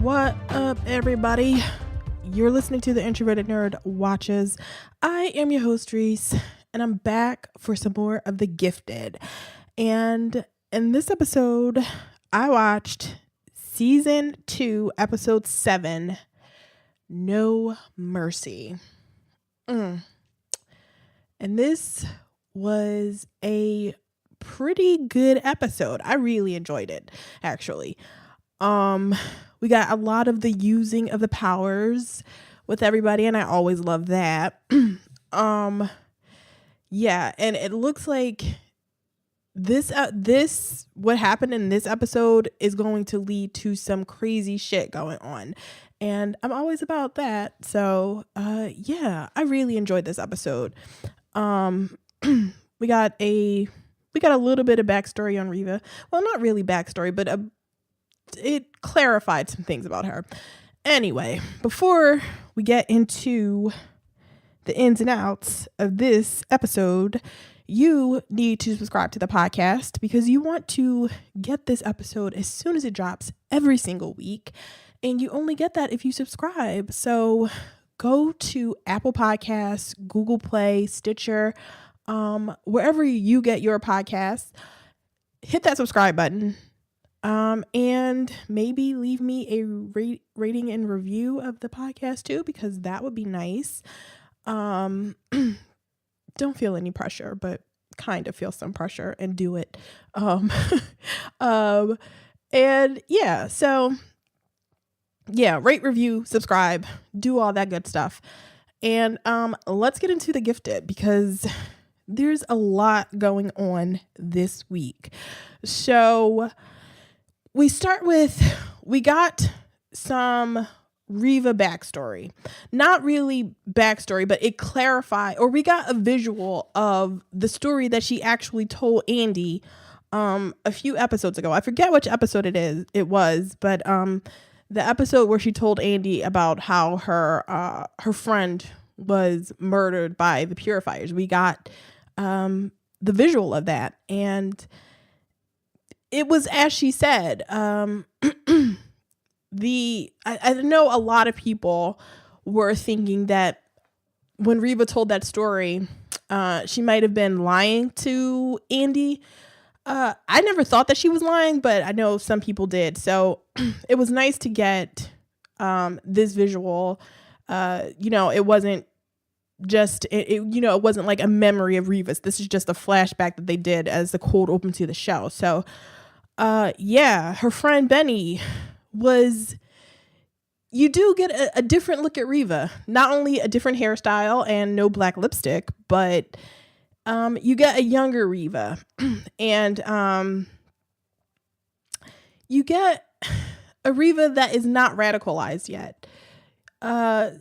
What up, everybody? You're listening to the Introverted Nerd Watches. I am your host, Reese, and I'm back for some more of The Gifted. And in this episode, I watched Season 2, Episode 7, No Mercy. And this was a pretty good episode. I really enjoyed it, actually. We got a lot of the using of the powers with everybody, and I always love that. Yeah, and it looks like this what happened in this episode is going to lead to some crazy shit going on, and I'm always about that. So, yeah, I really enjoyed this episode. We got a little bit of backstory on Reeva. Well, not really backstory, but it clarified some things about her. Anyway, before we get into the ins and outs of this episode, you need to subscribe to the podcast because you want to get this episode as soon as it drops every single week. And you only get that if you subscribe. So go to Apple Podcasts, Google Play, Stitcher, wherever you get your podcasts, hit that subscribe button. And maybe leave me a rating and review of the podcast too, because that would be nice. Don't feel any pressure, but kind of feel some pressure and do it. And yeah, so yeah, rate, review, subscribe, do all that good stuff. And, let's get into The Gifted because there's a lot going on this week. So we start with, we got some Reeva backstory. Not really backstory, but it clarified, or we got a visual of the story that she actually told Andy a few episodes ago. I forget which episode it was, but the episode where she told Andy about how her friend was murdered by the purifiers. We got the visual of that, and it was as she said. I know a lot of people were thinking that when Reeva told that story, she might have been lying to Andy. I never thought that she was lying, but I know some people did. So it was nice to get this visual. It wasn't just it wasn't like a memory of Reeva's. This is just a flashback that they did as the cold open to the show. So yeah, her friend Benny you do get a different look at Reeva. Not only a different hairstyle and no black lipstick, but you get a younger Reeva. And you get a Reeva that is not radicalized yet. A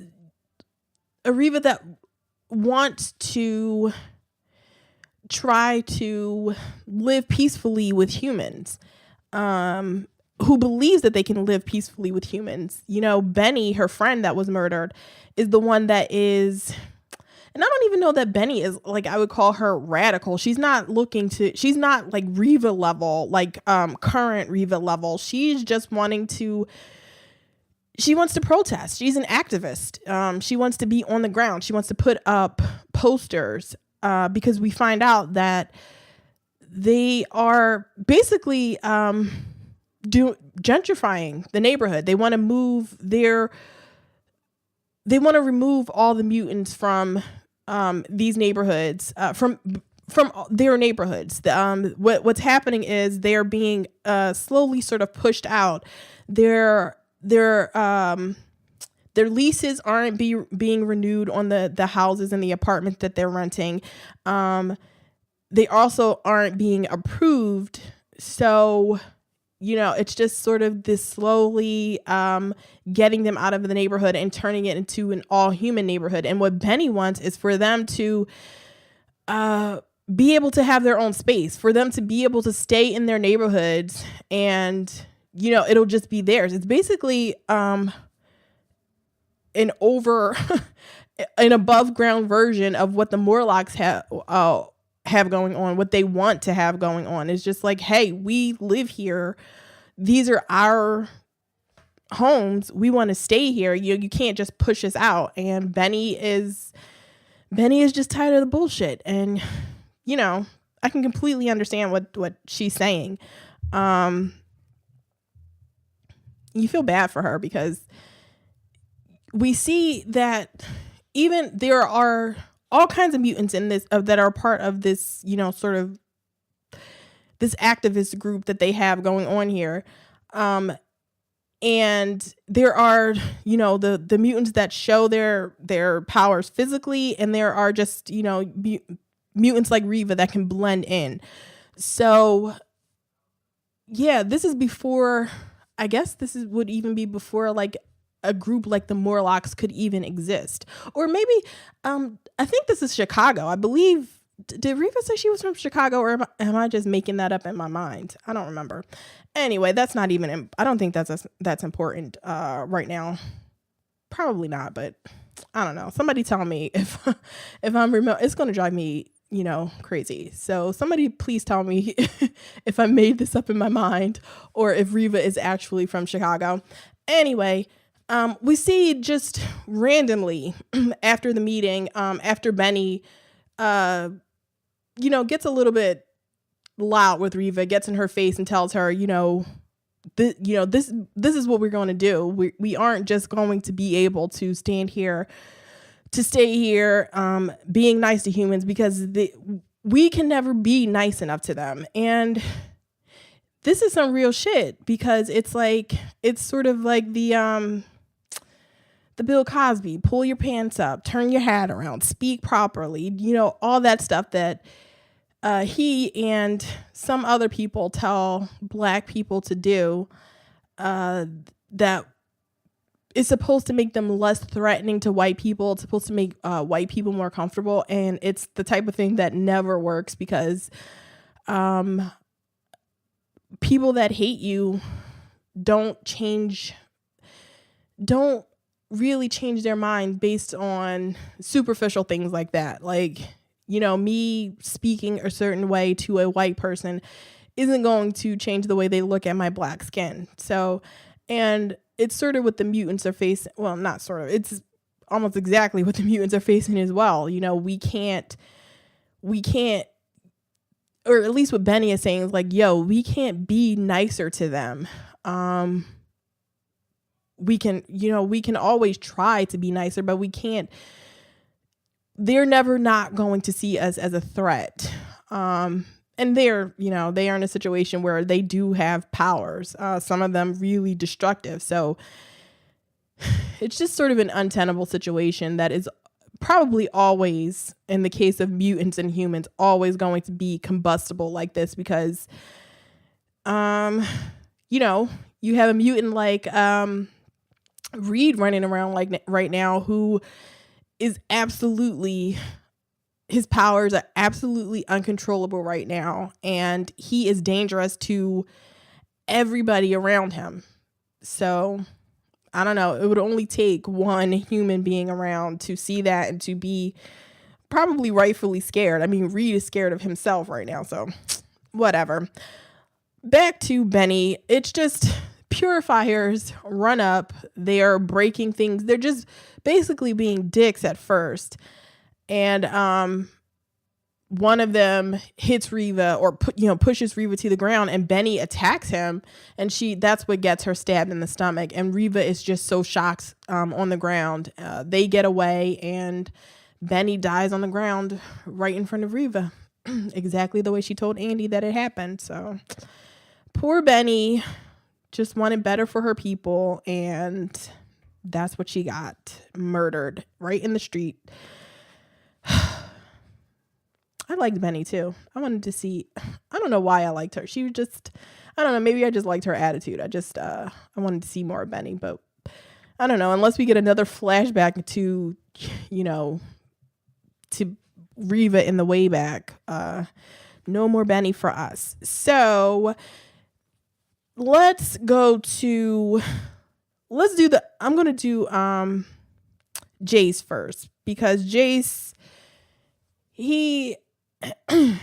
Reeva that wants to try to live peacefully with humans, who believes that they can live peacefully with humans. Benny, her friend that was murdered, is the one that is, and I don't even know that Benny is, like, I would call her radical. She's not like Reeva level, like current Reeva level. She's just she wants to protest. She's an activist. She wants to be on the ground. She wants to put up posters, because we find out that they are basically gentrifying the neighborhood. They want to remove all the mutants from these neighborhoods, from their neighborhoods. What's happening is they're being slowly sort of pushed out. Their leases aren't being renewed on the houses and the apartments that they're renting. They also aren't being approved. So, it's just sort of this slowly getting them out of the neighborhood and turning it into an all-human neighborhood. And what Benny wants is for them to be able to have their own space, for them to be able to stay in their neighborhoods, and, it'll just be theirs. It's basically an above ground version of what the Morlocks have going on, what they want to have going on. Is just like, hey, we live here. These are our homes. We want to stay here. You can't just push us out. And Benny is just tired of the bullshit. And, you know, I can completely understand what she's saying. You feel bad for her because we see that even there are all kinds of mutants in this that are part of this, you know, sort of this activist group that they have going on here. And there are, you know, the mutants that show their powers physically, and there are just, you know, mutants like Reeva that can blend in. So yeah, this is before, I guess would even be before like a group like the Morlocks could even exist. Or maybe, I think this is Chicago. I believe, did Reeva say she was from Chicago, or am I just making that up in my mind? I don't remember. Anyway, that's not even, I don't think that's important right now. Probably not, but I don't know. Somebody tell me if I'm remote. It's going to drive me, you know, crazy. So somebody please tell me if I made this up in my mind or if Reeva is actually from Chicago. Anyway, we see just randomly after the meeting, after Benny, you know, gets a little bit loud with Reeva, gets in her face and tells her, you know, this is what we're going to do. We aren't just going to be able to stay here, being nice to humans, because we can never be nice enough to them. And this is some real shit, because it's sort of like the Bill Cosby, pull your pants up, turn your hat around, speak properly, you know, all that stuff that he and some other people tell Black people to do, that is supposed to make them less threatening to white people. It's supposed to make white people more comfortable. And it's the type of thing that never works, because people that hate you don't really change their mind based on superficial things like that. Like, you know, me speaking a certain way to a white person isn't going to change the way they look at my Black skin. So, and it's sort of what the mutants are facing. Well, not sort of, it's almost exactly what the mutants are facing as well. You know, we can't, or at least what Benny is saying is like, yo, we can't be nicer to them. We can always try to be nicer, but we can't. They're never not going to see us as a threat. And they are in a situation where they do have powers, some of them really destructive. So it's just sort of an untenable situation that is probably always, in the case of mutants and humans, always going to be combustible like this, because, you know, you have a mutant like Reed running around like right now, who is absolutely, his powers are absolutely uncontrollable right now, and he is dangerous to everybody around him. So I don't know, it would only take one human being around to see that and to be probably rightfully scared. I mean, Reed is scared of himself right now, so whatever. Back to Benny. It's just purifiers run up. They are breaking things. They're just basically being dicks at first. And one of them hits Reeva, or pushes Reeva to the ground, and Benny attacks him, and that's what gets her stabbed in the stomach. And Reeva is just so shocked on the ground. They get away, and Benny dies on the ground right in front of Reeva, exactly the way she told Andy that it happened. So poor Benny just wanted better for her people, and that's what she got, murdered right in the street. I liked Benny too. I wanted to see, I don't know why I liked her. She was just, I don't know, maybe I just liked her attitude. I wanted to see more of Benny, but I don't know, unless we get another flashback to, to Reeva in the way back, no more Benny for us. So I'm going to do Jace first, because Jace, he has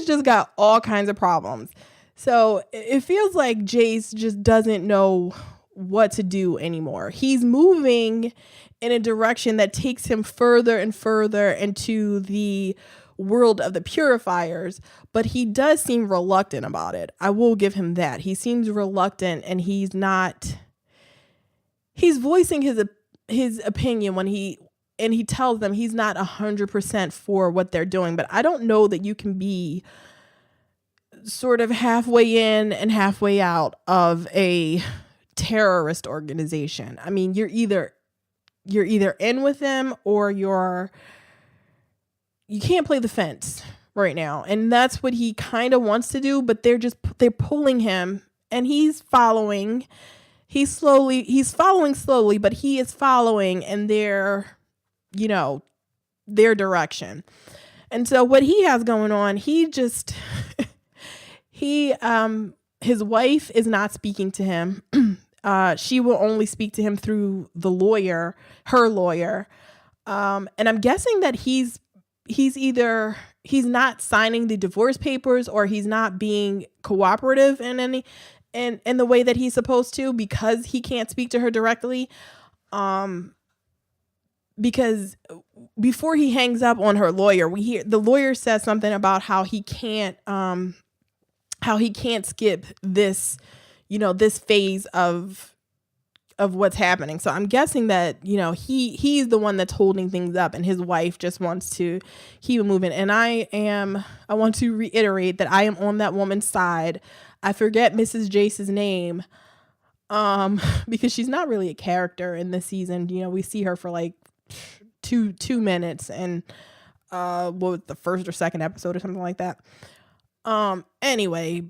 just got all kinds of problems. So it feels like Jace just doesn't know what to do anymore. He's moving in a direction that takes him further and further into the world of the purifiers, but he does seem reluctant about it. I will give him that. He seems reluctant, and he's voicing his opinion when he tells them he's not 100% for what they're doing. But I don't know that you can be sort of halfway in and halfway out of a terrorist organization. I mean, you're either in with them, or you can't play the fence right now. And that's what he kind of wants to do, but they're pulling him, and he's following. He's following slowly, but he is following in their direction. And so what he has going on, his wife is not speaking to him. She will only speak to him through her lawyer. And I'm guessing that he's not signing the divorce papers, or he's not being cooperative in the way that he's supposed to, because he can't speak to her directly. Because before he hangs up on her lawyer, we hear the lawyer says something about how he can't skip this, this phase of what's happening. So I'm guessing that, he's the one that's holding things up, and his wife just wants to keep it moving. And I want to reiterate that I am on that woman's side. I forget Mrs. Jace's name, because she's not really a character in this season. We see her for like two minutes, and what was the first or second episode or something like that. Anyway,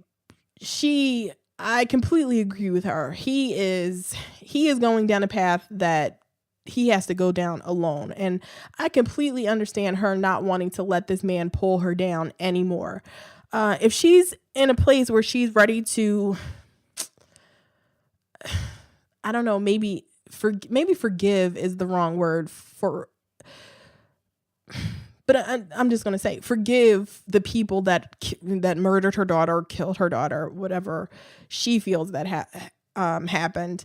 I completely agree with her. He is going down a path that he has to go down alone. And I completely understand her not wanting to let this man pull her down anymore. If she's in a place where she's ready to, I don't know, maybe forgive is the wrong word but I'm just going to say forgive the people that murdered her daughter, killed her daughter, whatever she feels that happened,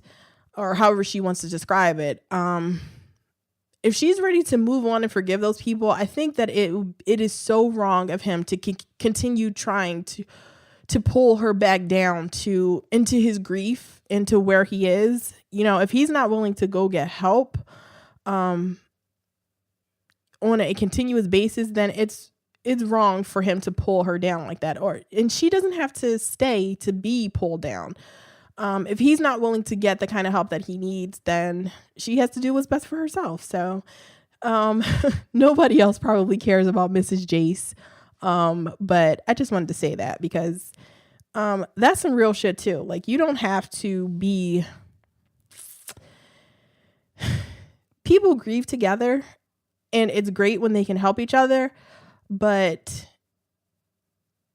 or however she wants to describe it. If she's ready to move on and forgive those people, I think that it is so wrong of him to continue trying to pull her back down into his grief, into where he is. If he's not willing to go get help, on a continuous basis, then it's wrong for him to pull her down like that. And she doesn't have to stay to be pulled down. If he's not willing to get the kind of help that he needs, then she has to do what's best for herself. So nobody else probably cares about Mrs. Jace. But I just wanted to say that, because that's some real shit too. Like, you don't have to be... People grieve together, and it's great when they can help each other, but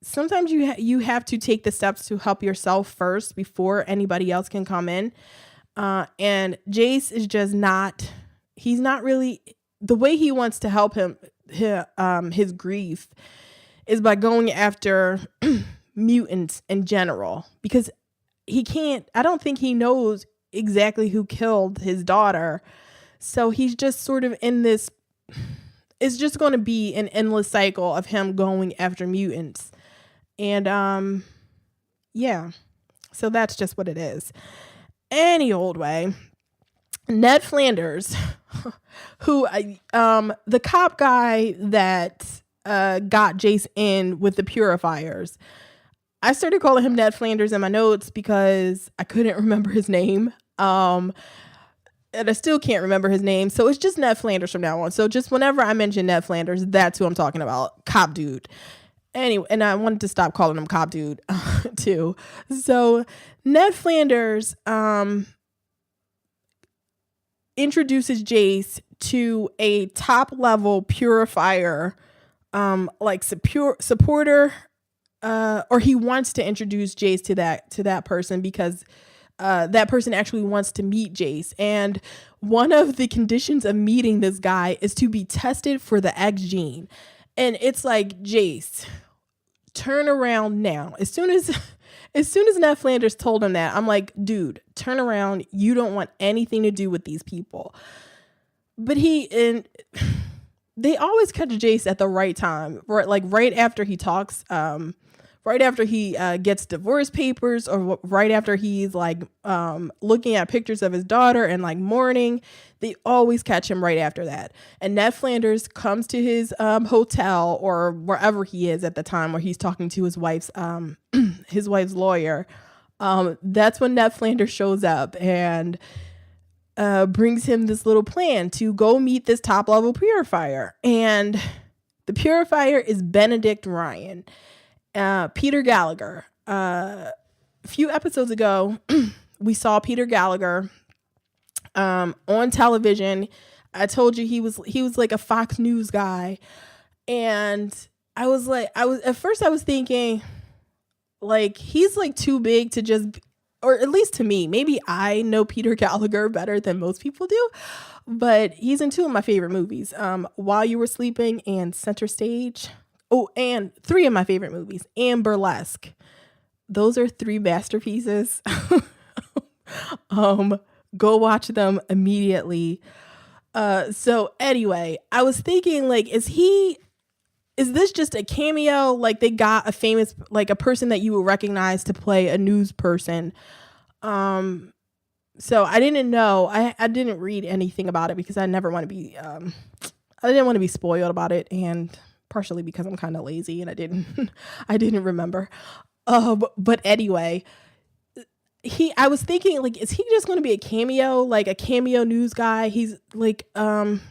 sometimes you have to take the steps to help yourself first before anybody else can come in. And Jace is just he's not really, the way he wants to help his grief is by going after mutants in general, because I don't think he knows exactly who killed his daughter. So he's just sort of in this, it's just going to be an endless cycle of him going after mutants. And yeah, so that's just what it is. Any old way, Ned Flanders, who the cop guy that got Jace in with the purifiers. I started calling him Ned Flanders in my notes because I couldn't remember his name. And I still can't remember his name. So it's just Ned Flanders from now on. So just whenever I mention Ned Flanders, that's who I'm talking about. Cop dude. Anyway, and I wanted to stop calling him cop dude too. So Ned Flanders introduces Jace to a top level purifier, supporter, or he wants to introduce Jace to that person, because that person actually wants to meet Jace. And one of the conditions of meeting this guy is to be tested for the X gene. And it's like, Jace, turn around now. As soon as Ned Flanders told him that, I'm like, dude, turn around. You don't want anything to do with these people. But they always catch Jace at the right time, right? Like right after he talks, right after he gets divorce papers, or right after he's like looking at pictures of his daughter and like mourning. They always catch him right after that. And Ned Flanders comes to his hotel or wherever he is at the time, where he's talking to his wife's lawyer. That's when Ned Flanders shows up and brings him this little plan to go meet this top level purifier. And the purifier is Benedict Ryan. Peter Gallagher. A few episodes ago, we saw Peter Gallagher on television. I told you he was like a Fox News guy, and I was thinking like he's like too big to just, or at least to me, maybe I know Peter Gallagher better than most people do, but he's in two of my favorite movies, While You Were Sleeping and Center Stage. Oh, and three of my favorite movies, and Burlesque. Those are three masterpieces. Go watch them immediately. So anyway, I was thinking, like, is this just a cameo? Like, they got a famous, like a person that you would recognize to play a news person. So I didn't know. I didn't read anything about it because I never want to be, I didn't want to be spoiled about it, and partially because I'm kind of lazy and I didn't remember. But anyway, I was thinking, like, is he just going to be a cameo, like a cameo news guy? He's like,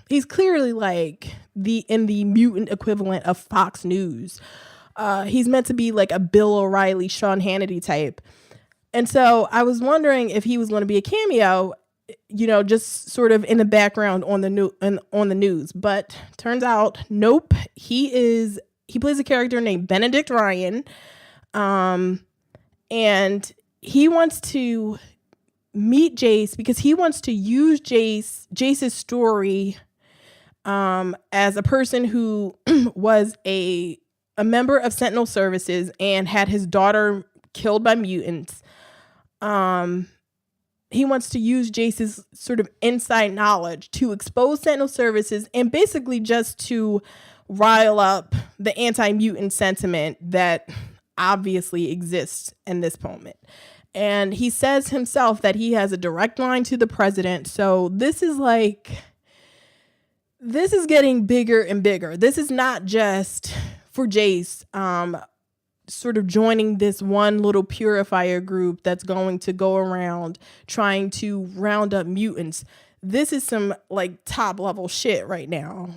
he's clearly like in the mutant equivalent of Fox News. He's meant to be like a Bill O'Reilly, Sean Hannity type. And so I was wondering if he was going to be a cameo, you know, just sort of in the background on the news. But turns out, nope. He plays a character named Benedict Ryan. And he wants to meet Jace because he wants to use Jace's story as a person who was a member of Sentinel Services and had his daughter killed by mutants. He wants to use Jace's sort of inside knowledge to expose Sentinel Services and basically just to rile up the anti-mutant sentiment that obviously exists in this moment. And he says himself that he has a direct line to the president. So this is getting bigger and bigger. This is not just for Jace, sort of joining this one little purifier group that's going to go around trying to round up mutants. This is some like top level shit right now.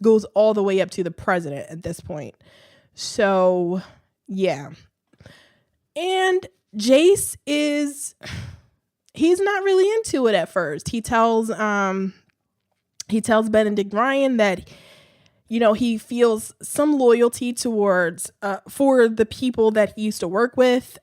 Goes all the way up to the president at this point. So yeah. And Jace he's not really into it at first. He tells Benedict Ryan that, you know, he feels some loyalty towards for the people that he used to work with.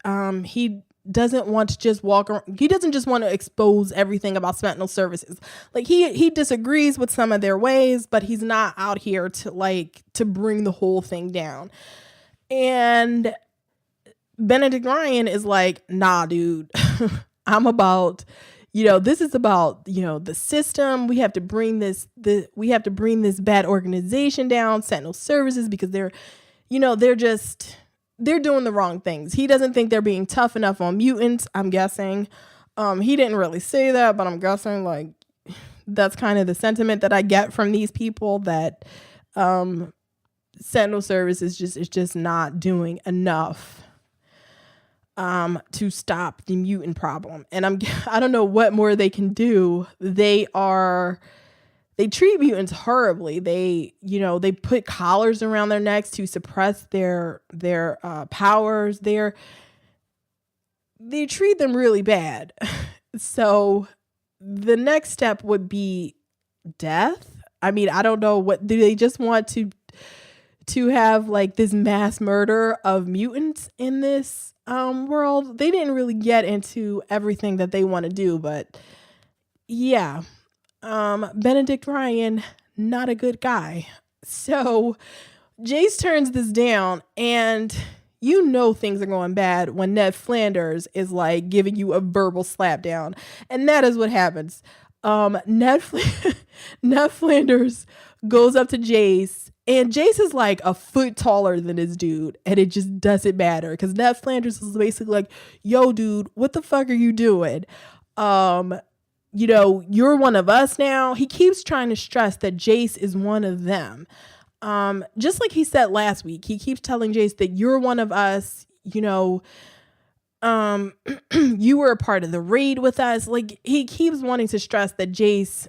He doesn't want to just walk around. He doesn't just want to expose everything about Sentinel Services. Like he disagrees with some of their ways, but he's not out here to bring the whole thing down. And Benedict Ryan is like, nah, dude, I'm about, you know, this is about, you know, the system. We have to bring this bad organization down, Sentinel Services, because they're doing the wrong things. He doesn't think they're being tough enough on mutants, I'm guessing. He didn't really say that, but I'm guessing like that's kind of the sentiment that I get from these people, that Sentinel Services is just not doing enough to stop the mutant problem. And I don't know what more they can do. They treat mutants horribly. They put collars around their necks to suppress their powers. They treat them really bad. So the next step would be death. I mean, I don't know, what do they just want to have like this mass murder of mutants in this world? They didn't really get into everything that they want to do, but yeah, Benedict Ryan, not a good guy. So Jace turns this down, and you know things are going bad when Ned Flanders is like giving you a verbal slap down. And that is what happens. Ned Flanders goes up to Jace, and Jace is like a foot taller than this dude, and it just doesn't matter because Ned Flanders is basically like, yo, dude, what the fuck are you doing? You're one of us now. He keeps trying to stress that Jace is one of them. Just like he said last week, he keeps telling Jace that you're one of us, you were a part of the raid with us. Like, he keeps wanting to stress that Jace,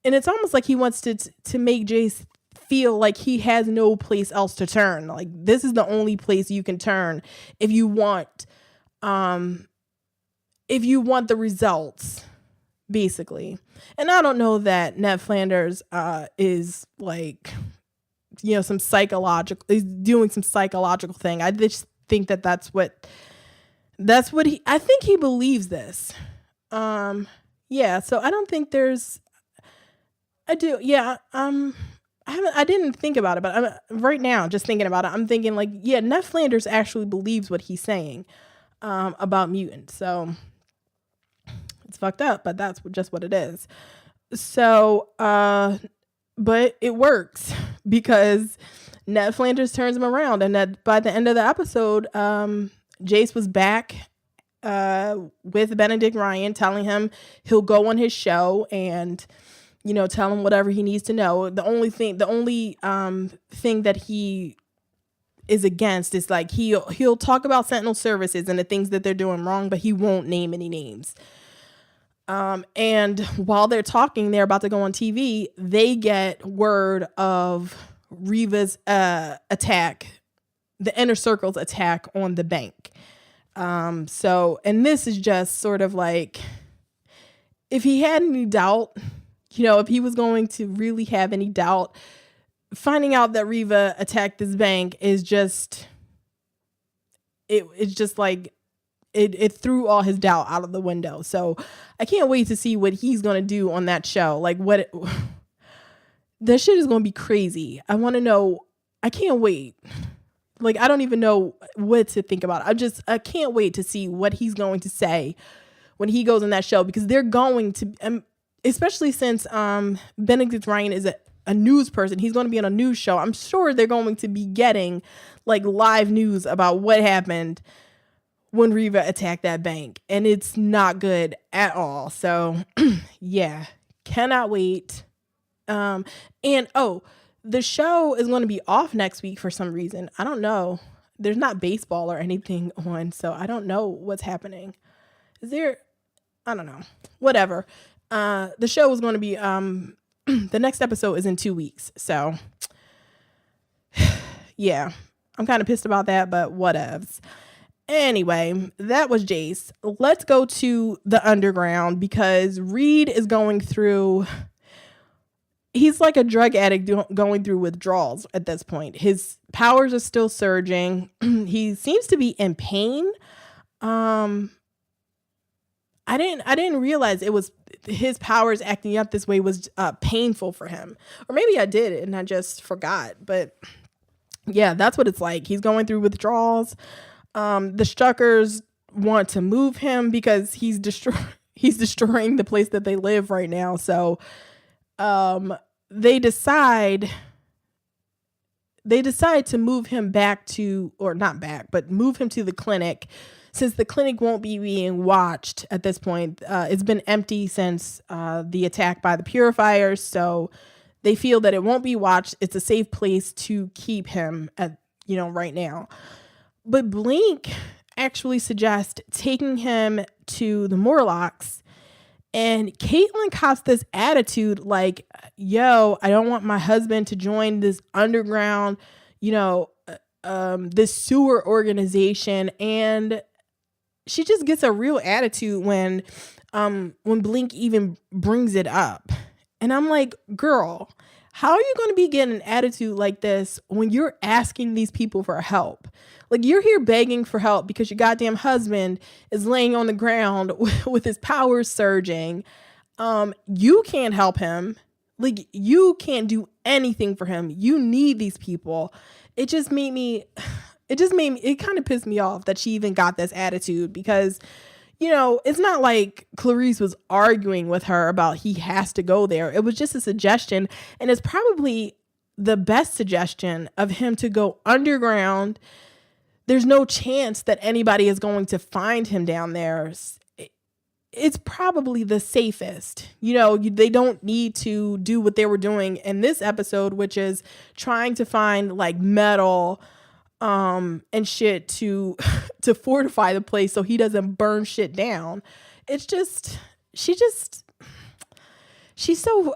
and it's almost like he wants to make Jace feel like he has no place else to turn. Like, this is the only place you can turn if you want the results, basically. And I don't know that Ned Flanders is like, some psychological, he's doing some psychological thing. I just think that's what I think he believes this. So I don't think I didn't think about it, but right now, just thinking about it, I'm thinking like, yeah, Ned Flanders actually believes what he's saying about mutants. So it's fucked up, but that's just what it is. So, but it works because Ned Flanders turns him around, and that by the end of the episode, Jace was back with Benedict Ryan, telling him he'll go on his show and tell him whatever he needs to know. The only thing that he is against is like he'll talk about Sentinel Services and the things that they're doing wrong, but he won't name any names. And while they're talking, they're about to go on TV. They get word of Reeva's attack, the Inner Circle's attack on the bank. And this is just sort of like, if he had any doubt, if he was going to really have any doubt, finding out that Reeva attacked this bank is just, it's just like, it threw all his doubt out of the window. So I can't wait to see what he's going to do on that show. Like that shit is going to be crazy. I want to know. I can't wait. Like, I don't even know what to think about. I can't wait to see what he's going to say when he goes on that show, because they're going to, especially since Benedict Ryan is a news person. He's going to be on a news show. I'm sure they're going to be getting like live news about what happened when Reeva attacked that bank, and it's not good at all. So yeah, cannot wait. The show is going to be off next week for some reason. I don't know. There's not baseball or anything on, so I don't know what's happening. Is there? I don't know. Whatever. The show is going to be, the next episode is in 2 weeks. So yeah, I'm kind of pissed about that, but whatevs. Anyway, that was Jace. Let's go to the underground, because Reed is going through, he's like a drug addict going through withdrawals at this point. His powers are still surging. He seems to be in pain. I didn't realize it was his powers acting up this way was painful for him. Or maybe I did and I just forgot. But yeah, that's what it's like. He's going through withdrawals. The Struckers want to move him because he's destroying the place that they live right now. So they decide to move him back to, or not back, but move him to the clinic, since the clinic won't be being watched at this point. It's been empty since the attack by the purifiers. So they feel that it won't be watched. It's a safe place to keep him at, right now. But Blink actually suggests taking him to the Morlocks, and Caitlin cops this attitude like, yo, I don't want my husband to join this underground, this sewer organization. And she just gets a real attitude when Blink even brings it up. And I'm like, girl, how are you going to be getting an attitude like this when you're asking these people for help? Like, you're here begging for help because your goddamn husband is laying on the ground with his powers surging. You can't help him. Like, you can't do anything for him. You need these people. It kind of pissed me off that she even got this attitude because, it's not like Clarice was arguing with her about he has to go there. It was just a suggestion. And it's probably the best suggestion of him to go underground. There's no chance that anybody is going to find him down there. It's probably the safest. They don't need to do what they were doing in this episode, which is trying to find like metal and shit to fortify the place so he doesn't burn shit down. It's just, she's so,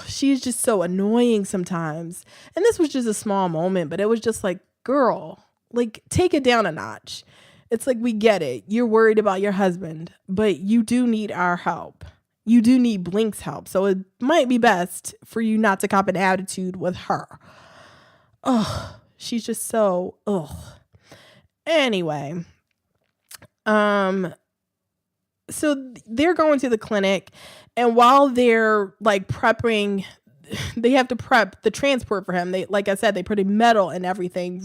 she's just so annoying sometimes. And this was just a small moment, but it was just like, girl, like, take it down a notch. It's like, we get it. You're worried about your husband, but you do need our help. You do need Blink's help. So it might be best for you not to cop an attitude with her. She's just so, Anyway, so they're going to the clinic, and while they're like prepping, they have to prep the transport for him. They, like I said, they put metal and everything.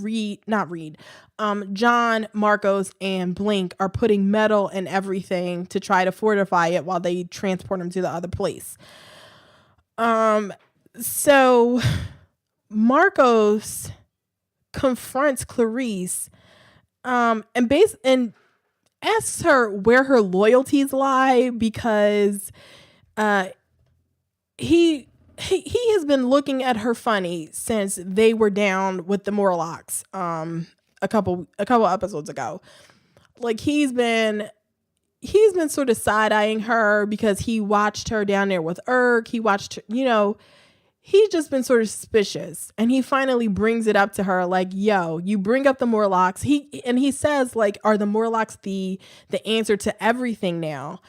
John, Marcos, and Blink are putting metal and everything to try to fortify it while they transport him to the other place. So Marcos confronts Clarice, and asks her where her loyalties lie because he has been looking at her funny since they were down with the Morlocks a couple episodes ago. Like, he's been sort of side-eyeing her because he watched her down there with Erg. He watched her, he's just been sort of suspicious, and he finally brings it up to her like, yo, you bring up the Morlocks. He says, like, are the Morlocks the answer to everything now?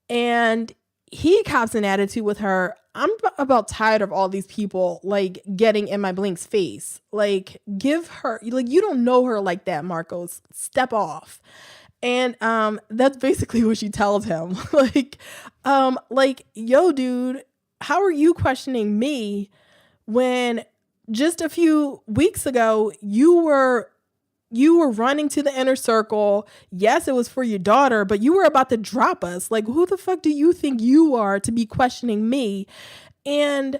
And he cops an attitude with her. I'm about tired of all these people like getting in my Blink's face. Like, give her, like, you don't know her like that, Marcos. Step off. And that's basically what she tells him. like, yo, dude, how are you questioning me when just a few weeks ago you were running to the inner circle? Yes, it was for your daughter, but you were about to drop us. Like, who the fuck do you think you are to be questioning me? And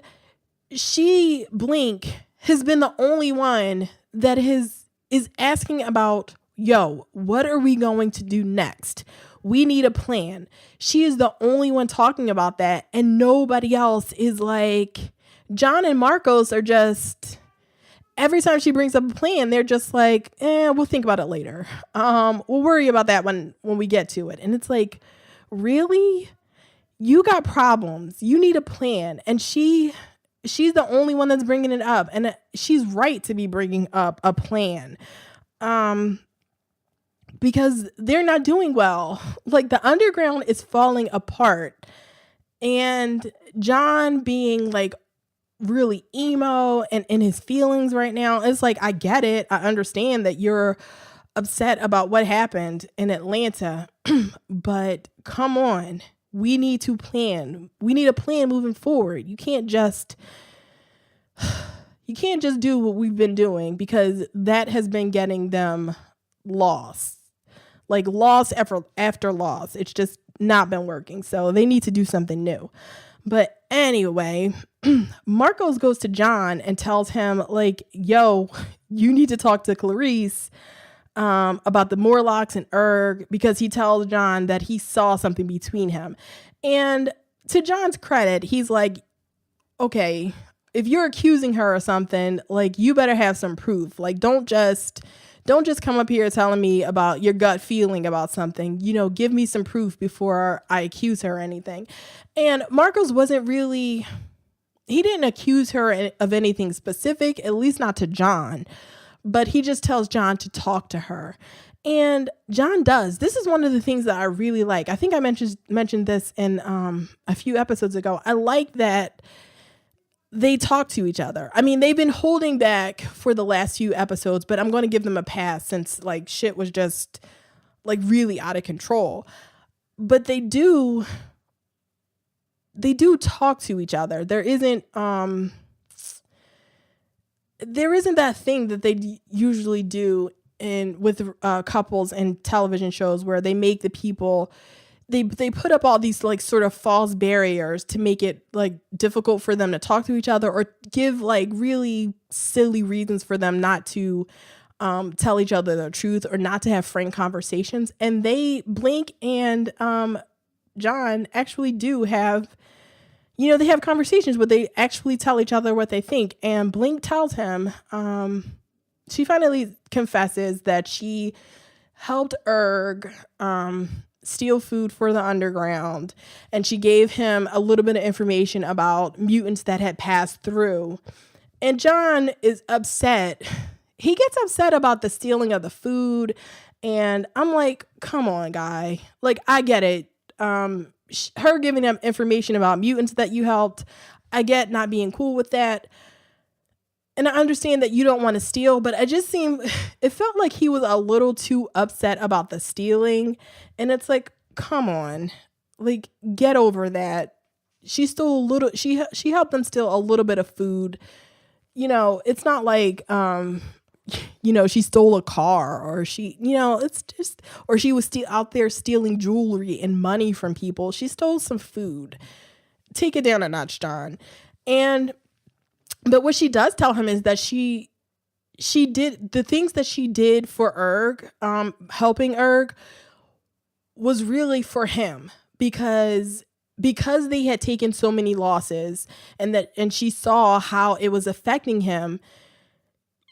Blink, has been the only one that is asking about, yo, what are we going to do next? We need a plan. She is the only one talking about that, and nobody else is. Like, John and Marcos are just, every time she brings up a plan, they're just like, we'll think about it later. We'll worry about that when we get to it. And it's like, really? You got problems. You need a plan. And she's the only one that's bringing it up. And she's right to be bringing up a plan. Because they're not doing well. Like, the underground is falling apart. And John being like really emo and in his feelings right now, it's like, I get it. I understand that you're upset about what happened in Atlanta. But come on. We need to plan. We need a plan moving forward. You can't just do what we've been doing, because that has been getting them lost. Like, loss after loss. It's just not been working. So they need to do something new. But anyway, Marcos goes to John and tells him, like, yo, you need to talk to Clarice about the Morlocks and Erg, because he tells John that he saw something between him. And to John's credit, he's like, okay, if you're accusing her of something, like, you better have some proof. Like, don't just come up here telling me about your gut feeling about something. Give me some proof before I accuse her or anything. And Marcos he didn't accuse her of anything specific, at least not to John. But he just tells John to talk to her. And John does. This is one of the things that I really like. I think I mentioned this in a few episodes ago. I like that they talk to each other. I mean, they've been holding back for the last few episodes, but I'm going to give them a pass since, like, shit was just, like, really out of control. But they do they do talk to each other. There isn't that thing that they usually do with couples and television shows where they make the people, they put up all these like sort of false barriers to make it like difficult for them to talk to each other, or give like really silly reasons for them not to tell each other the truth, or not to have frank conversations. And Blink and John actually do have, they have conversations where they actually tell each other what they think. And Blink tells him, she finally confesses that she helped Erg steal food for the underground, and she gave him a little bit of information about mutants that had passed through. And John is upset. He gets upset about the stealing of the food, and I'm like, come on, guy. Like, I get it. Her giving him information about mutants that you helped, I get not being cool with that. And I understand that you don't want to steal, but it felt like he was a little too upset about the stealing. And it's like, come on, like, get over that. She stole a little, she helped them steal a little bit of food. It's not like, she stole a car, or it's just, or she was out there stealing jewelry and money from people. She stole some food. Take it down a notch, John. But what she does tell him is that she did the things that she did for Erg, helping Erg, was really for him, because they had taken so many losses, and she saw how it was affecting him.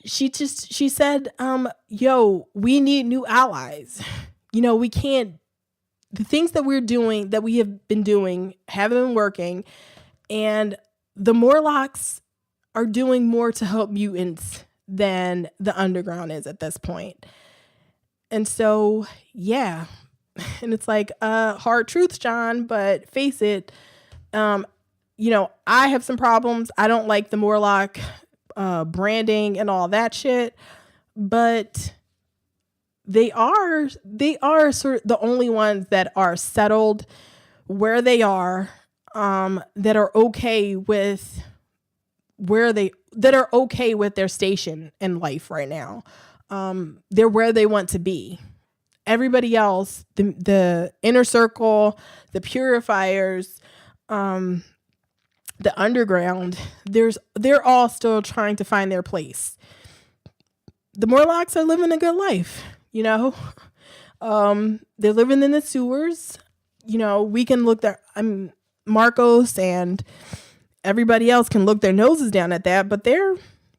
She said, we need new allies. We can't, the things that we have been doing haven't been working, and the Morlocks are doing more to help mutants than the underground is at this point. And so, yeah. And it's like, hard truths, John, but face it, I have some problems. I don't like the Morlock branding and all that shit, but they are sort of the only ones that are settled where they are, that are okay with their station in life right now. They're where they want to be. Everybody else, the inner circle, the purifiers, the underground, they're all still trying to find their place. The Morlocks are living a good life, they're living in the sewers. We can look there. Marcos and everybody else can look their noses down at that, but they're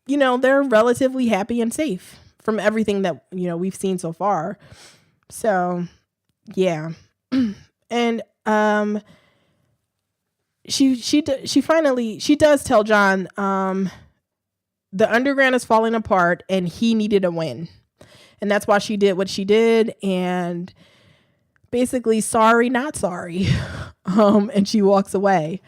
relatively happy and safe from everything that, we've seen so far. So, yeah. And, she does tell John, the underground is falling apart and he needed a win. And that's why she did what she did. And basically, sorry, not sorry. And she walks away.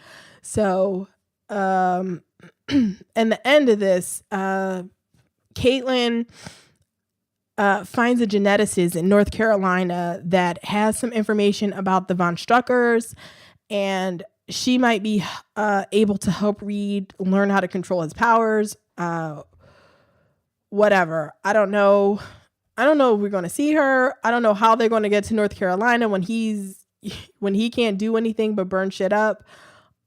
So, and the end of this, Caitlin finds a geneticist in North Carolina that has some information about the Von Struckers, and she might be able to help Reed learn how to control his powers. Whatever. I don't know if we're going to see her. I don't know how they're going to get to North Carolina when he can't do anything but burn shit up.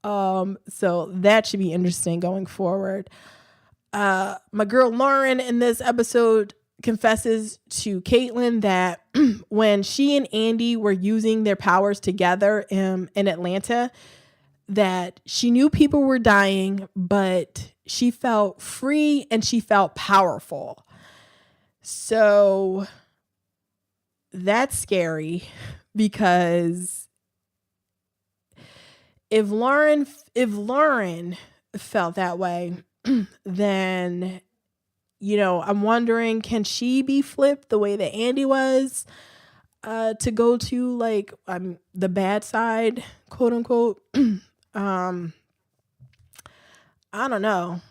So that should be interesting going forward. My girl Lauren in this episode confesses to Caitlin that when she and Andy were using their powers together in Atlanta, that she knew people were dying, but she felt free and she felt powerful. So that's scary, because if Lauren felt that way, then, I'm wondering, can she be flipped the way that Andy was, to go to like the bad side, quote unquote? I don't know.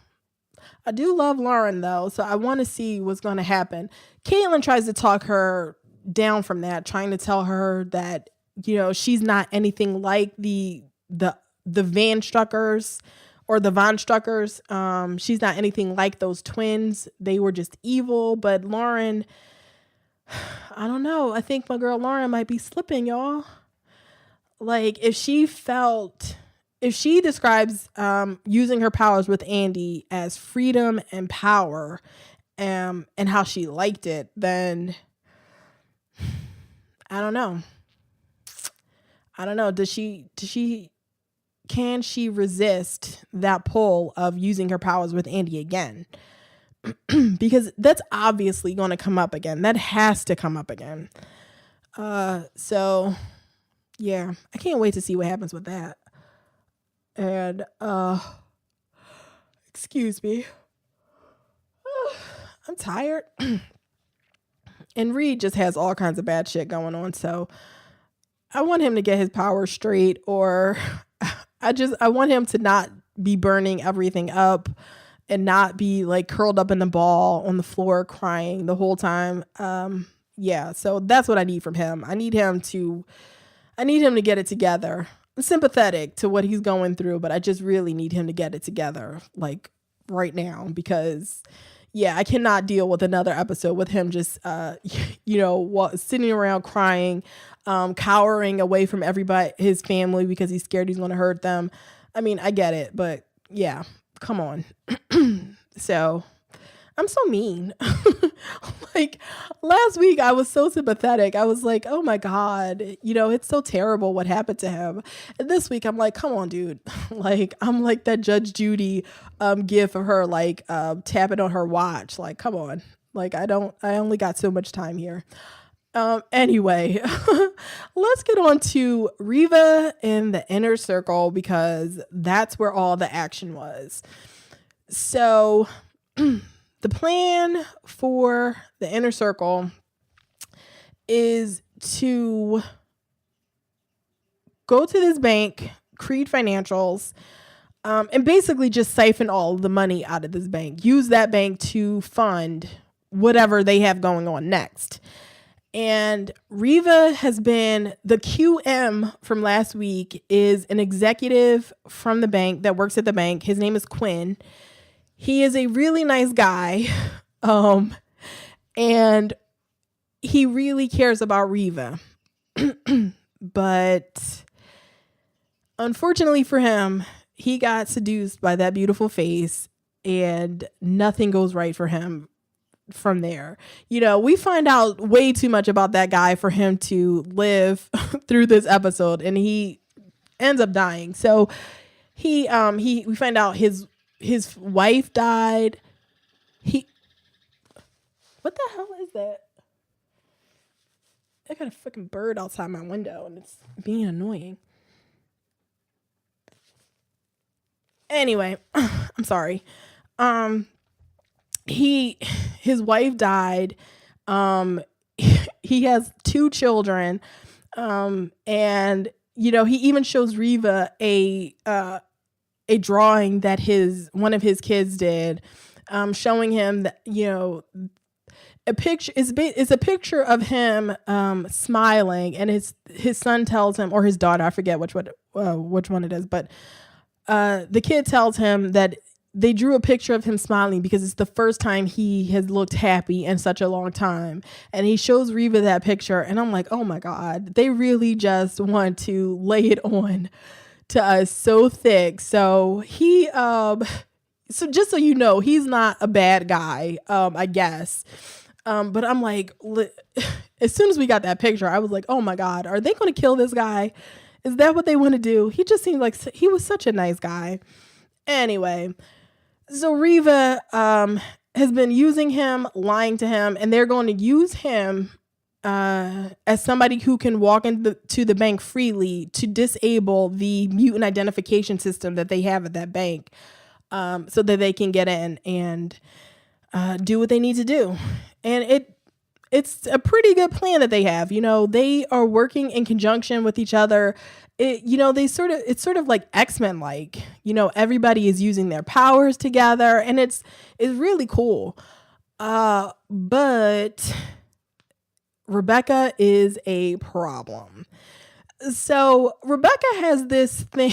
I do love Lauren though, so I want to see what's going to happen. Caitlin tries to talk her down from that, trying to tell her that, she's not anything like the the Van Struckers or the Von Struckers. She's not anything like those twins. They were just evil. But Lauren, I don't know. I think my girl Lauren might be slipping, y'all. Like if she describes using her powers with Andy as freedom and power, and how she liked it, then I don't know. Can she resist that pull of using her powers with Andy again? Because that's obviously going to come up again. That has to come up again. So yeah, I can't wait to see what happens with that. And excuse me. I'm tired. And Reed just has all kinds of bad shit going on, so I want him to get his power straight, or I want him to not be burning everything up and not be like curled up in the ball on the floor crying the whole time. Yeah, so that's what I need from him. I need him to get it together. I'm sympathetic to what he's going through, but I just really need him to get it together like right now, because yeah, I cannot deal with another episode with him just, sitting around crying, cowering away from everybody, his family, because he's scared he's going to hurt them. I mean, I get it, but yeah, come on. So I'm so mean. Like last week I was so sympathetic. I was like, oh my God, it's so terrible what happened to him. And this week I'm like, come on, dude. Like I'm like that Judge Judy gif of her like tapping on her watch. Like, come on. Like I only got so much time here. Anyway, let's get on to Reeva in the inner circle, because that's where all the action was. So the plan for the inner circle is to go to this bank, Creed Financials, and basically just siphon all the money out of this bank. Use that bank to fund whatever they have going on next. And Reeva has been the QM from last week, is an executive from the bank that works at the bank. His name is Quinn. He is a really nice guy. And he really cares about Reeva. But unfortunately for him, he got seduced by that beautiful face, and nothing goes right for him from there. We find out way too much about that guy for him to live through this episode, and he ends up dying. So we find out his wife died. What the hell is that? I got a fucking bird outside my window and it's being annoying. Anyway, I'm sorry. His wife died. He has 2 children. And he even shows Reeva a drawing that one of his kids did, showing him that, a picture is a picture of him smiling, and his son tells him, or his daughter, I forget which one it is, but the kid tells him that they drew a picture of him smiling because it's the first time he has looked happy in such a long time. And he shows Reeva that picture, and I'm like, oh my God, they really just want to lay it on to us so thick. So so just so you know, he's not a bad guy, I guess. But I'm like, as soon as we got that picture, I was like, oh my God, are they going to kill this guy? Is that what they want to do? He just seemed like he was such a nice guy. Anyway, so Reeva has been using him, lying to him, and they're going to use him as somebody who can walk into the bank freely to disable the mutant identification system that they have at that bank, so that they can get in and do what they need to do. And it's a pretty good plan that they have. They are working in conjunction with each other. It's sort of like X-Men like, everybody is using their powers together, and it's really cool. But Rebecca is a problem. So Rebecca has this thing.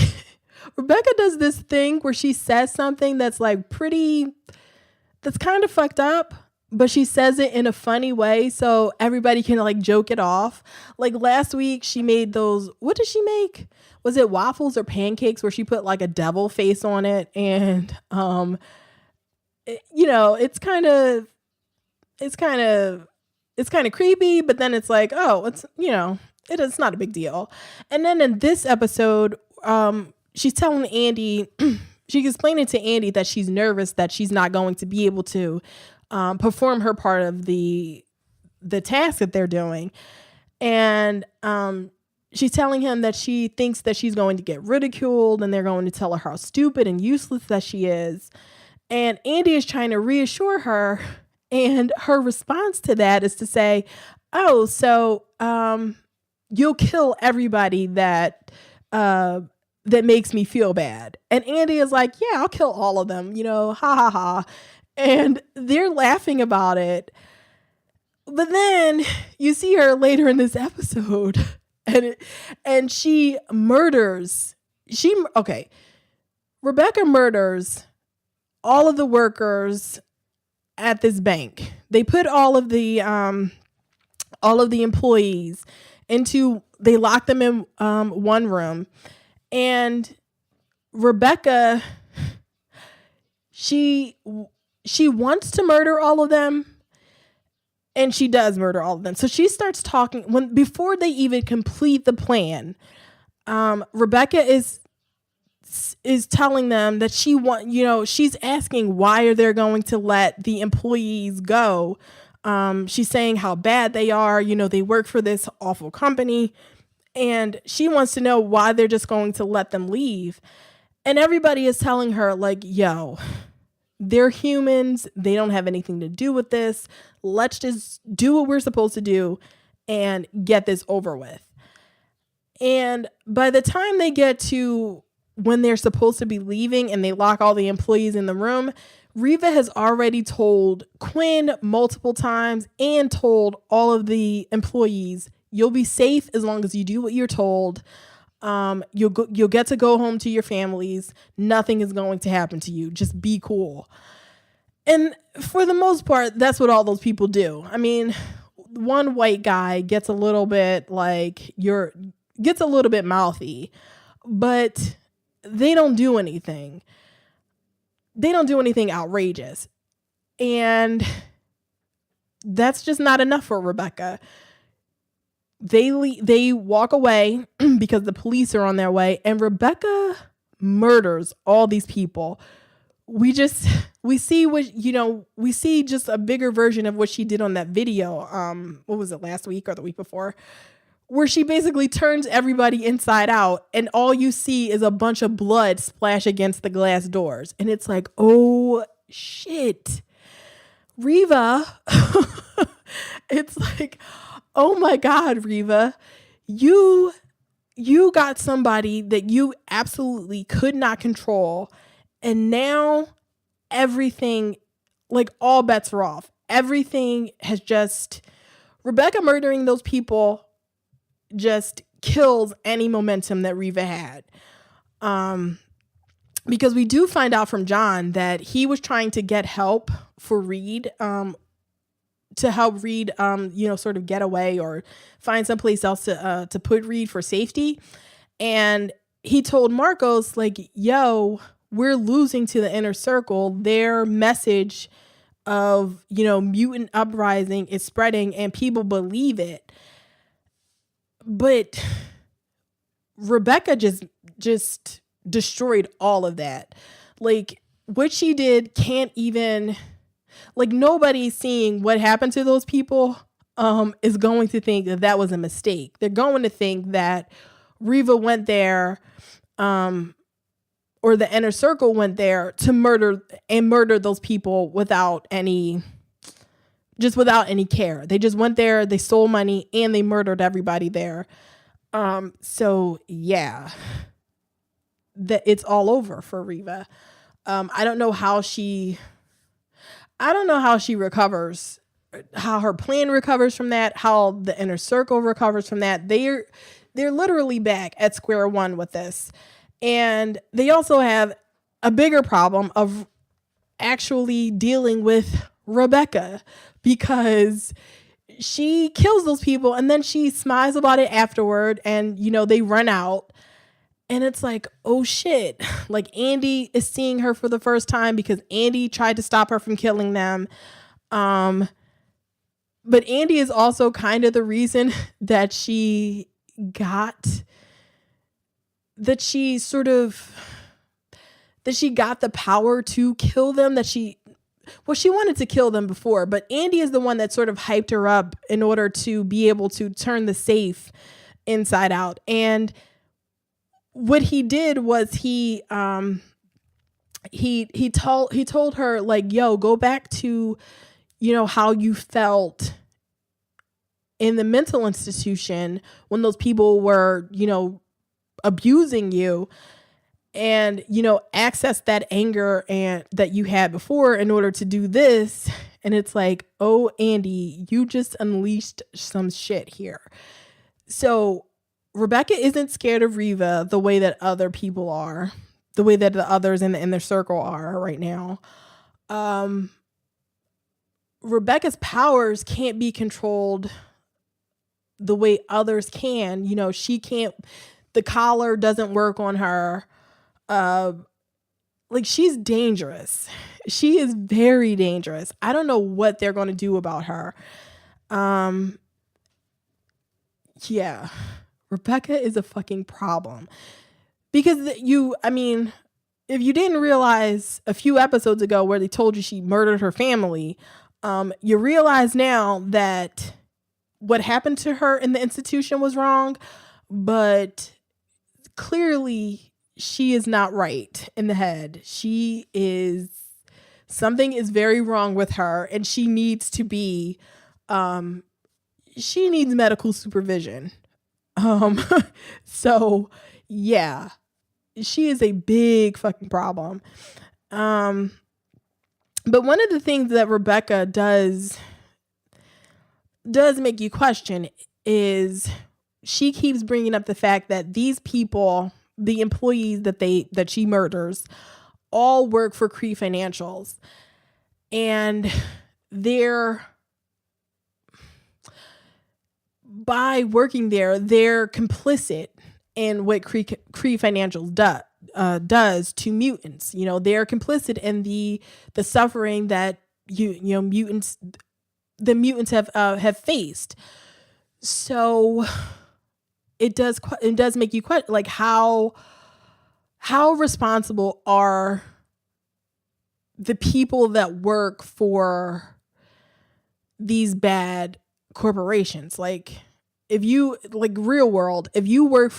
Rebecca does this thing where she says something that's like that's kind of fucked up, but she says it in a funny way so everybody can like joke it off. Like last week she made those, what did she make? Was it waffles or pancakes where she put like a devil face on it? And it's kind of creepy, but then it's like, oh, it's not a big deal. And then in this episode, she's telling Andy, she's explaining to Andy that she's nervous that she's not going to be able to perform her part of the task that they're doing. And she's telling him that she thinks that she's going to get ridiculed and they're going to tell her how stupid and useless that she is. And Andy is trying to reassure her. And her response to that is to say, oh, so you'll kill everybody that makes me feel bad. And Andy is like, yeah, I'll kill all of them, ha ha ha. And they're laughing about it. But then you see her later in this episode and she murders. Rebecca murders all of the workers at this bank. They put all of the employees they lock them in one room, and Rebecca, she wants to murder all of them, and she does murder all of them. So she starts talking before they even complete the plan. Rebecca is telling them that she's asking why are they going to let the employees go. She's saying how bad they are. They work for this awful company, and she wants to know why they're just going to let them leave. And everybody is telling her like, yo, they're humans. They don't have anything to do with this. Let's just do what we're supposed to do and get this over with. And by the time they get to when they're supposed to be leaving and they lock all the employees in the room, Reeva has already told Quinn multiple times and told all of the employees, you'll be safe as long as you do what you're told. You'll get to go home to your families. Nothing is going to happen to you. Just be cool. And for the most part, that's what all those people do. I mean, one white guy gets a little bit mouthy, but they don't do anything. They don't do anything outrageous. And that's just not enough for Rebecca. They walk away because the police are on their way, and Rebecca murders all these people. We see just a bigger version of what she did on that video. What was it, last week or the week before? Where she basically turns everybody inside out, and all you see is a bunch of blood splash against the glass doors. And it's like, oh shit, Reeva. It's like, oh my God, Reeva, you got somebody that you absolutely could not control. And now everything, like all bets are off. Everything has Rebecca murdering those people just kills any momentum that Reeva had. Because we do find out from John that he was trying to get help for Reed, to help Reed, sort of get away or find someplace else to put Reed for safety. And he told Marcos, like, yo, we're losing to the inner circle. Their message of, mutant uprising is spreading and people believe it. But Rebecca just destroyed all of that. Like, what she did can't even, like, nobody seeing what happened to those people is going to think that was a mistake. They're going to think that Reeva went there, or the inner circle went there to murder those people without any care. They just went there, they stole money, and they murdered everybody there. So yeah, it's all over for Reeva. I don't know how she recovers, how her plan recovers from that, how the inner circle recovers from that. They're literally back at square one with this. And they also have a bigger problem of actually dealing with Rebecca, because she kills those people and then she smiles about it afterward, and they run out. And it's like, oh shit. Like, Andy is seeing her for the first time because Andy tried to stop her from killing them. But Andy is also kind of the reason that she got the power to kill them. She wanted to kill them before, but Andy is the one that sort of hyped her up in order to be able to turn the safe inside out. And what he did was he told her, like, yo, go back to how you felt in the mental institution when those people were abusing you, and access that anger and that you had before in order to do this. And it's like, oh, Andy, you just unleashed some shit here. So Rebecca isn't scared of Reeva the way that other people are, the way that the others in their circle are right now. Rebecca's powers can't be controlled the way others can. She can't, the collar doesn't work on her. Like, she's dangerous. She is very dangerous. I don't know what they're going to do about her. Yeah. Rebecca is a fucking problem. Because if you didn't realize a few episodes ago where they told you she murdered her family, you realize now that what happened to her in the institution was wrong, but clearly she is not right in the head. Something is very wrong with her, and she needs to be, she needs medical supervision. So yeah, she is a big fucking problem. But one of the things that Rebecca does make you question is she keeps bringing up the fact that these people, the employees that she murders, all work for Cree Financials, and by working there, they're complicit in what Cree Financials does to mutants. They're complicit in the suffering that the mutants have faced. So it does make you question, like, how responsible are the people that work for these bad corporations? Like, if you, like, real world, if you're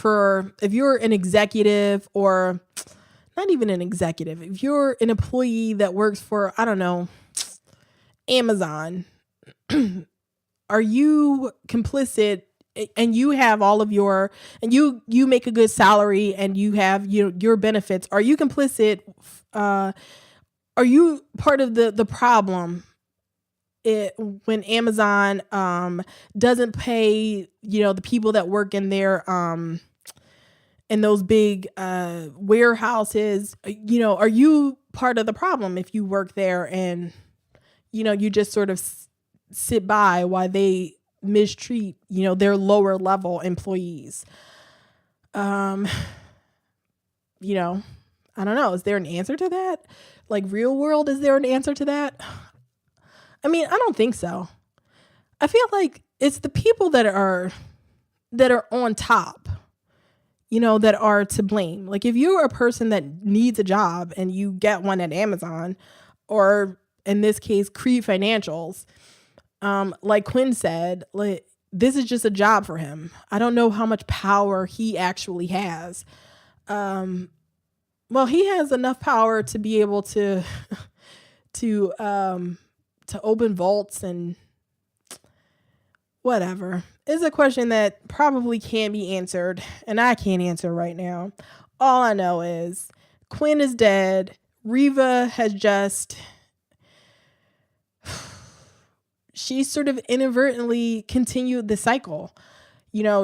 an executive, or not even an executive, if you're an employee that works for, I don't know, Amazon, are you complicit, and you have all of your, and you make a good salary, and you have your benefits? Are you complicit? Are you part of the problem when Amazon doesn't pay the people that work in their in those big warehouses? Are you part of the problem if you work there, and you just sort of sit by while they mistreat their lower level employees? I don't know. Is there an answer to that? Like, real world, is there an answer to that? I don't think so. I feel like it's the people that are on top, that are to blame. Like, if you're a person that needs a job and you get one at Amazon, or in this case, Cree Financials, like Quinn said, like, this is just a job for him. I don't know how much power he actually has. Well, he has enough power to be able to open vaults and whatever. It's a question that probably can't be answered, and I can't answer right now. All I know is Quinn is dead. Reeva has she sort of inadvertently continued the cycle.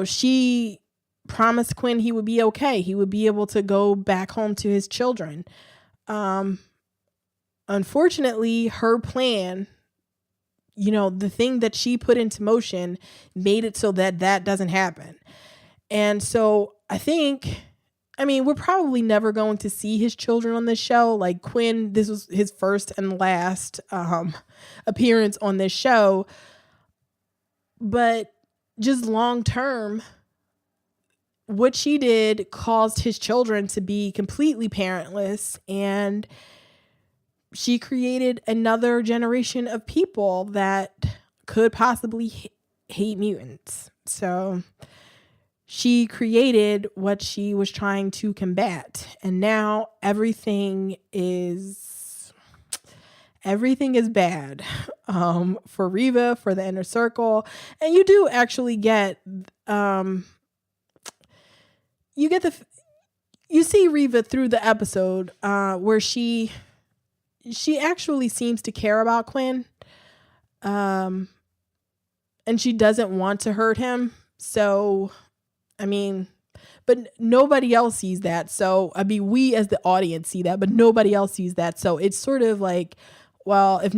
She promised Quinn he would be okay. He would be able to go back home to his children. Unfortunately, her plan, the thing that she put into motion made it so that doesn't happen. And so we're probably never going to see his children on this show. Like Quinn, this was his first and last appearance on this show. But just long term, what she did caused his children to be completely parentless, and she created another generation of people that could possibly hate mutants. So she created what she was trying to combat, and now everything is bad for Reeva, for the inner circle. And you do actually get you see Reeva through the episode where she actually seems to care about Quinn, and she doesn't want to hurt him. So but nobody else sees that. So we as the audience see that, but nobody else sees that. So it's sort of like, well, if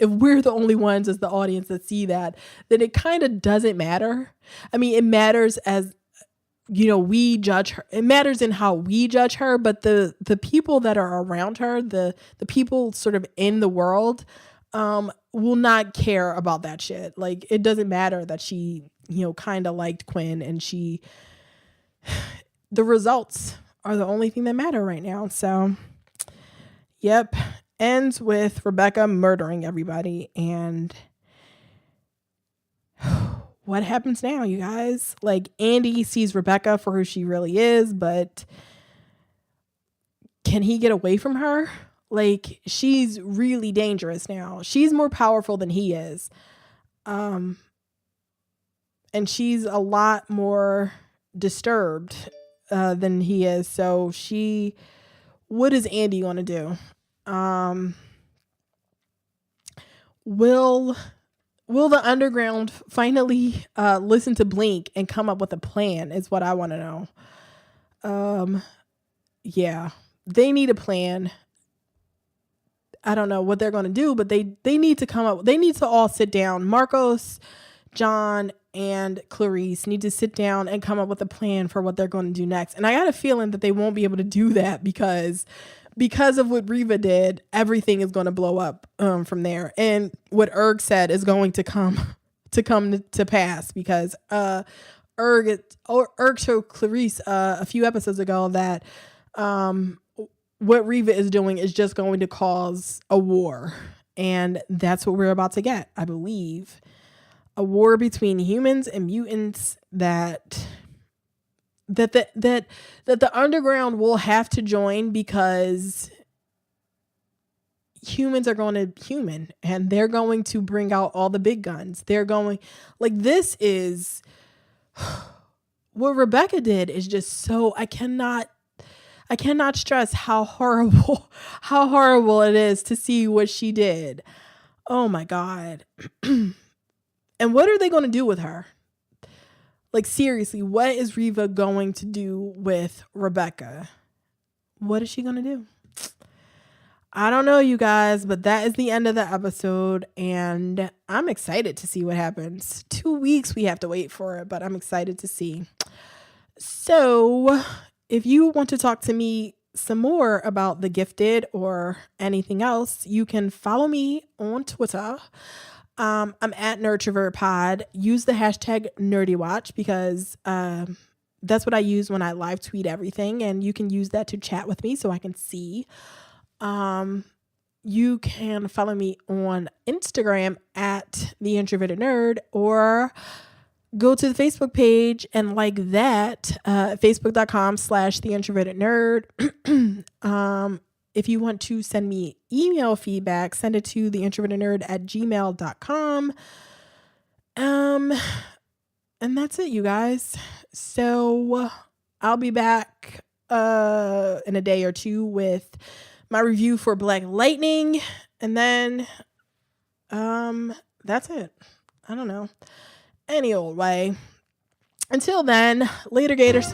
we're the only ones as the audience that see that, then it kind of doesn't matter. It matters as, we judge her. It matters in how we judge her, but the people that are around her, the people sort of in the world, will not care about that shit. Like, it doesn't matter that she, kind of liked Quinn, and the results are the only thing that matter right now. So, yep. Ends with Rebecca murdering everybody. And what happens now, you guys? Like, Andy sees Rebecca for who she really is, but can he get away from her? Like, she's really dangerous now. She's more powerful than he is. And she's a lot more disturbed than he is. So what is Andy going to do? Will the underground finally listen to Blink and come up with a plan is what I want to know. Yeah, they need a plan. I don't know what they're going to do, but they need to all sit down. Marcos, John, and Clarice need to sit down and come up with a plan for what they're going to do next. And I got a feeling that they won't be able to do that because of what Reeva did. Everything is going to blow up from there. And what Erg said is going to come to pass, because Erg showed Clarice a few episodes ago that what Reeva is doing is just going to cause a war. And that's what we're about to get, I believe. A war between humans and mutants that the underground will have to join, because humans are going to human, and they're going to bring out all the big guns. They're going, like, this is what Rebecca did is just so, I cannot stress how horrible it is to see what she did. Oh my God. And what are they going to do with her? Like, seriously, what is Reeva going to do with Rebecca? What is she going to do? I don't know, you guys, but that is the end of the episode, and I'm excited to see what happens. 2 weeks we have to wait for it, but I'm excited to see. So, if you want to talk to me some more about The Gifted or anything else, you can follow me on Twitter. I'm at NerdTravertPod. Use the hashtag NerdyWatch, because that's what I use when I live tweet everything, and you can use that to chat with me so I can see. You can follow me on Instagram at The Introverted Nerd, or go to the Facebook page and like that, facebook.com/The Introverted Nerd. If you want to send me email feedback, send it to theintrovertednerd@gmail.com. And that's it, you guys. So I'll be back in a day or two with my review for Black Lightning, and then that's it. I don't know. Any old way. Until then, later Gators.